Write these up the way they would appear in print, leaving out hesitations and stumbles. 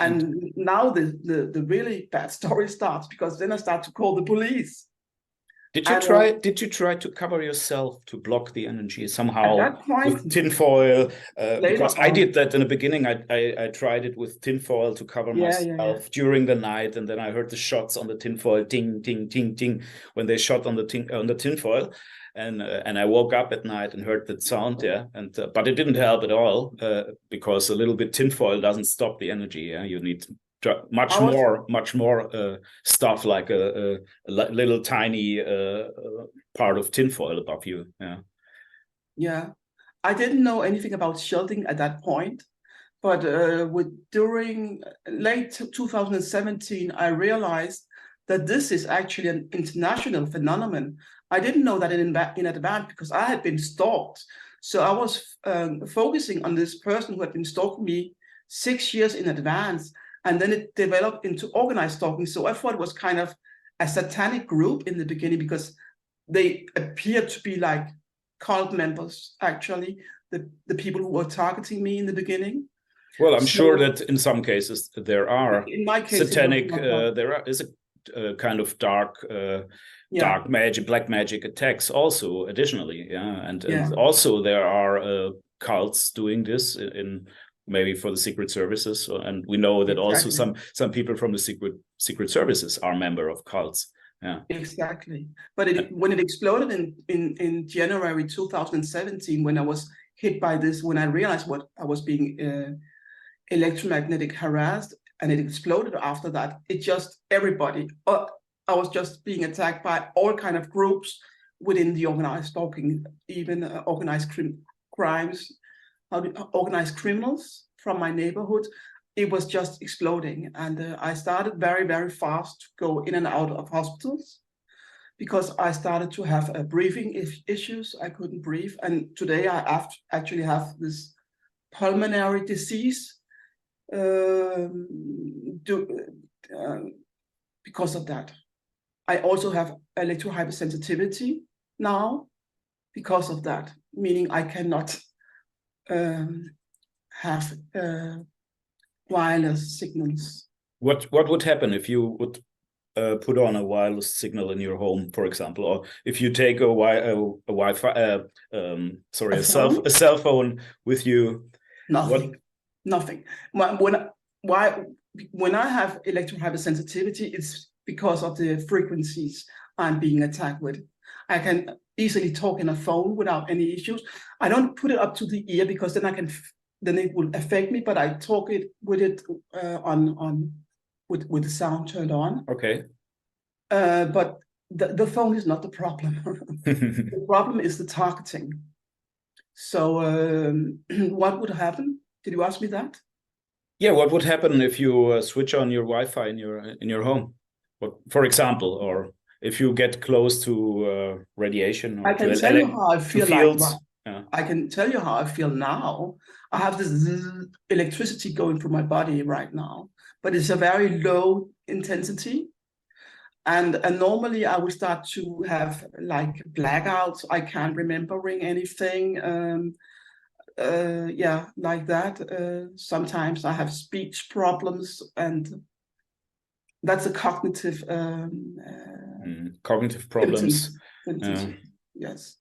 And now the really bad story starts, because then I start to call the police. Did you try to cover yourself to block the energy somehow at that point, with tinfoil? Because I did that in the beginning. I tried it with tinfoil to cover myself during the night, and then I heard the shots on the tinfoil, ting, ting, ting, ting, when they shot on the tinfoil. And I woke up at night and heard that sound, but it didn't help at all, because a little bit tinfoil doesn't stop the energy. You need much more stuff, like a little tiny part of tinfoil above you. I didn't know anything about shielding at that point, but during late 2017, I realized that this is actually an international phenomenon. I didn't know that in advance, because I had been stalked. So I was focusing on this person who had been stalking me 6 years in advance, and then it developed into organized stalking. So I thought it was kind of a satanic group in the beginning, because they appeared to be like cult members, actually, the people who were targeting me in the beginning. Well, I'm sure that in some cases there are in my case, satanic, there is a kind of dark magic, black magic attacks also additionally. And also there are cults doing this in maybe for the secret services. And we know that also some people from the secret services are member of cults. Exactly. But when it exploded in January 2017, when I was hit by this, when I realized what I was being electromagnetic harassed, and it exploded after that, it just, everybody, I was just being attacked by all kind of groups within the organized stalking, even organized crimes, organized criminals from my neighborhood. It was just exploding. And I started very, very fast to go in and out of hospitals, because I started to have breathing issues. I couldn't breathe. And today I actually have this pulmonary disease because of that. I also have electrohypersensitivity now because of that, meaning I cannot have wireless signals. What would happen if you would put on a wireless signal in your home, for example, or if you take a Wi-Fi, a cell phone with you? Nothing. When I have electrohypersensitivity, it's because of the frequencies I'm being attacked with. I can easily talk in a phone without any issues. I don't put it up to the ear, because then it will affect me. But I talk with it with the sound turned on. Okay. But the phone is not the problem. The problem is the targeting. So what would happen? Did you ask me that? Yeah, what would happen if you switch on your Wi-Fi in your home, for example, or if you get close to radiation? Or I can tell you how I feel. I can tell you how I feel now. I have this electricity going through my body right now, but it's a very low intensity. And normally I would start to have like blackouts. I can't remembering anything. Like that. Sometimes I have speech problems, and that's a cognitive problems. Symptoms. Yes.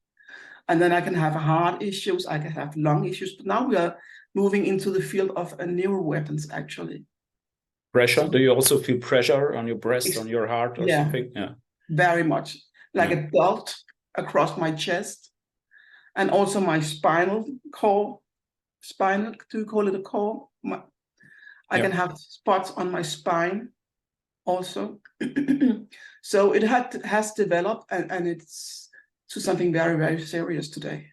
And then I can have heart issues, I can have lung issues. But now we are moving into the field of neural weapons, actually. Pressure? Do you also feel pressure on your breast, on your heart, or something? Yeah, very much. Like a belt across my chest, and also my spinal cord. Do you call it a core? I can have spots on my spine also. So it has developed, and it's to something very, very serious today.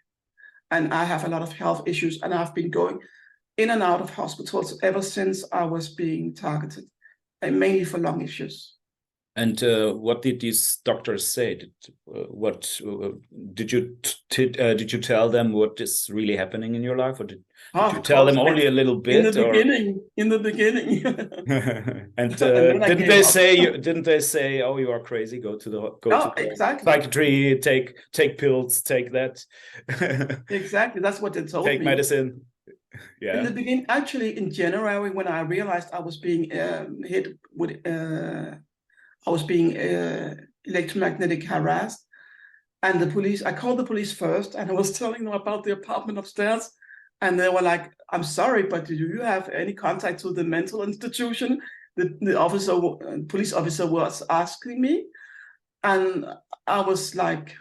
And I have a lot of health issues, and I've been going in and out of hospitals ever since I was being targeted, and mainly for lung issues. And what did these doctors say? Did you tell them what is really happening in your life, or did you tell them only a little bit? In the beginning. And didn't they say, "Oh, you are crazy. Go to the psychiatry. Take pills. Take that." Exactly. That's what they told me. Take medicine. Yeah. In the beginning, actually in January, when I realized I was being hit with, I was being electromagnetic harassed, and the police, I called the police first, and I was telling them about the apartment upstairs, and they were like, "I'm sorry, but do you have any contact to the mental institution?" The officer, police officer, was asking me, and I was like,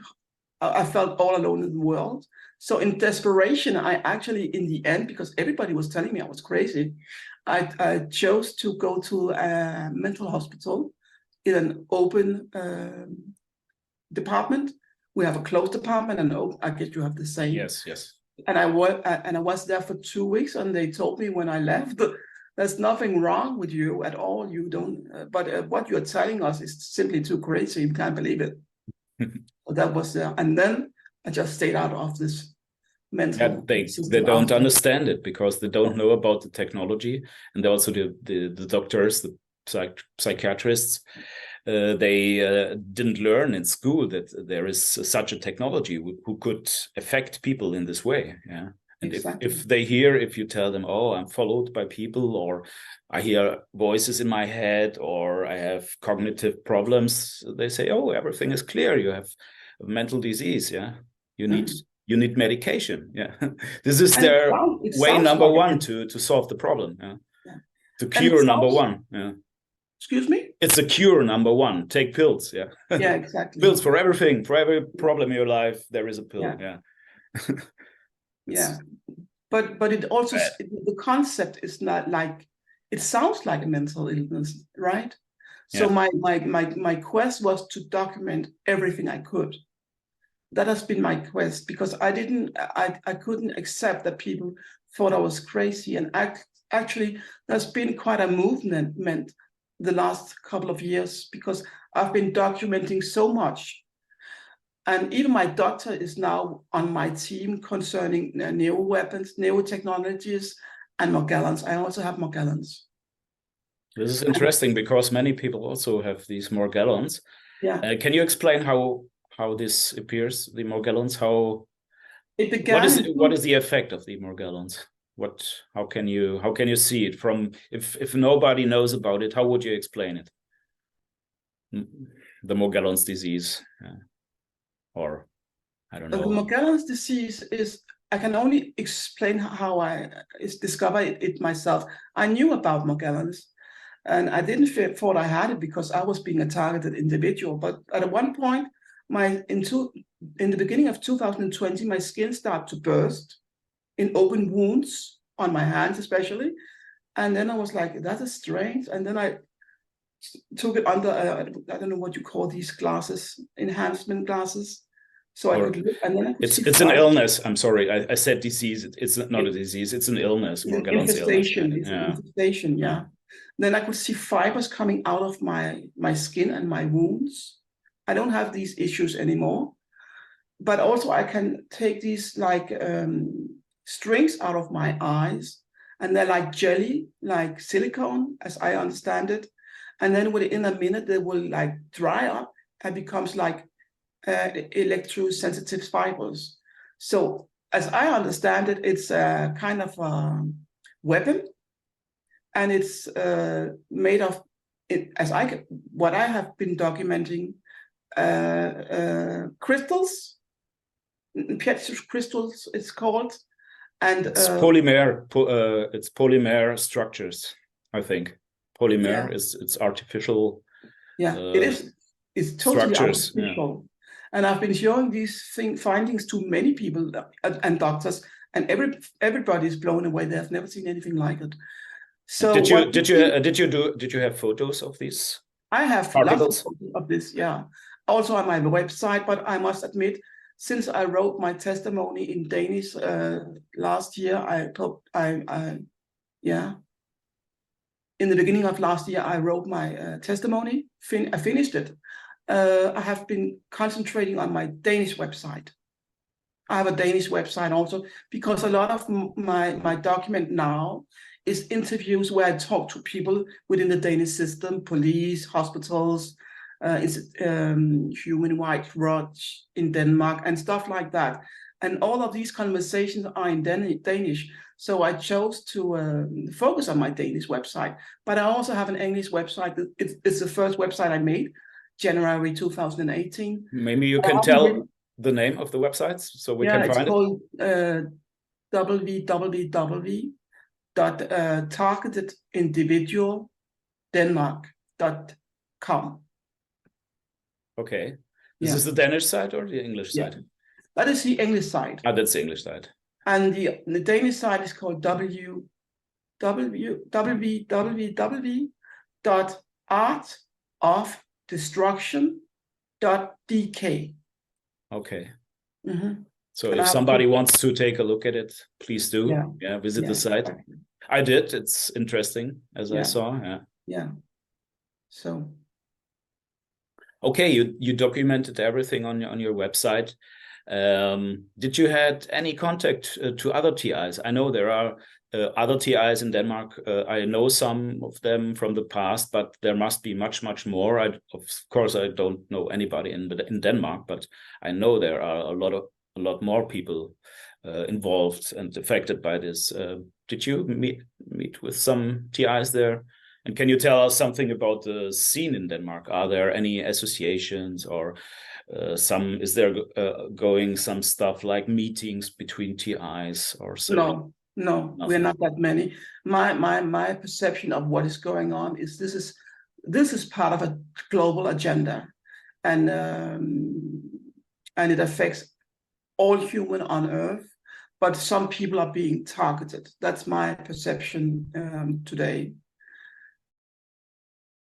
I felt all alone in the world. So in desperation, I actually, in the end, because everybody was telling me I was crazy, I chose to go to a mental hospital in an open department. We have a closed department, and I guess you have the same. Yes, yes. And I was there for 2 weeks, and they told me when I left, there's nothing wrong with you at all. You don't, but what you're telling us is simply too crazy. You can't believe it. So that was there, and then I just stayed out of this mental. Yeah, they don't understand it because they don't know about the technology, and also the doctors, the psychiatrists. They didn't learn in school that there is such a technology who could affect people in this way. Yeah. And exactly. if you tell them, oh, I'm followed by people, or I hear voices in my head, or I have cognitive problems, they say, oh, everything is clear. You have a mental disease. Yeah. You need medication. Yeah. This is their way number one to solve the problem. Yeah. Yeah. To cure number one. Yeah. Excuse me? It's a cure number one. Take pills. Yeah. Yeah, exactly. Pills for everything, for every problem in your life, there is a pill. Yeah. Yeah. But it also, the concept is not like, it sounds like a mental illness, right? So my quest was to document everything I could. That has been my quest, because I couldn't accept that people thought I was crazy. And actually, there's been quite a movement the last couple of years, because I've been documenting so much. And even my doctor is now on my team concerning neuroweapons, neurotechnologies, and Morgellons. I also have Morgellons. This is interesting because many people also have these Morgellons. Yeah. Can you explain how this appears, the Morgellons? How it began? What is the effect of the Morgellons? How can you see it from, if nobody knows about it, how would you explain it? The Morgellons disease, or I don't know. The Morgellons disease is, I can only explain how I discovered it myself. I knew about Morgellons, and I didn't thought I had it because I was being a targeted individual. But at one point, in the beginning of 2020, my skin started to burst in open wounds on my hands, especially. And then I was like, that is strange. And then I took it under, I don't know what you call these glasses, enhancement glasses. So I could look, and then I could see it's an illness. I'm sorry, I said disease. It's not a disease. It's an illness. Morgellons infestation. Illness. It's an infestation. Yeah. Then I could see fibers coming out of my skin and my wounds. I don't have these issues anymore. But also I can take these like strings out of my eyes, and they're like jelly, like silicone, as I understand it. And then within a minute, they will like dry up and becomes like electrosensitive fibers. So as I understand it, it's a kind of a weapon, and it's made of it, what I have been documenting, crystals, piezo crystals it's called, and it's polymer. It's polymer structures, I think. Polymer it's artificial. Yeah, it is. It's totally structures, artificial. Yeah. And I've been showing these findings to many people and doctors, and everybody is blown away. They have never seen anything like it. So did you have photos of these? I have lots of this, yeah. Also on my website, but I must admit, since I wrote my testimony in Danish last year, in the beginning of last year, I wrote my testimony. I finished it. I have been concentrating on my Danish website. I have a Danish website also, because a lot of my document now is interviews where I talk to people within the Danish system, police, hospitals, Human Rights Watch in Denmark, and stuff like that. And all of these conversations are in Danish. So I chose to focus on my Danish website. But I also have an English website. It's the first website I made, January 2018. Maybe you can tell the name of the websites so we can find it. Yeah, it's called www.targetindividualdenmark.com. Okay. This is the Danish side or the English side? That is the English side. Ah, that's the English side. And the Danish side is called www.artofdestruction.dk. Okay. So if somebody wants to take a look at it, please do. Yeah, visit the site. Exactly. I did. It's interesting, as I saw. Yeah. So. Okay, you documented everything on your website. Did you had any contact to other TIs? I know there are other TIs in Denmark. I know some of them from the past, but there must be much more. Of course, I don't know anybody in Denmark, but I know there are a lot more people involved and affected by this. Did you meet with some TIs there? And can you tell us something about the scene in Denmark? Are there any associations or is there going some stuff like meetings between TIs or so? No, nothing. We're not that many. My perception of what is going on is this is part of a global agenda, and it affects all human on Earth, but some people are being targeted. That's my perception today.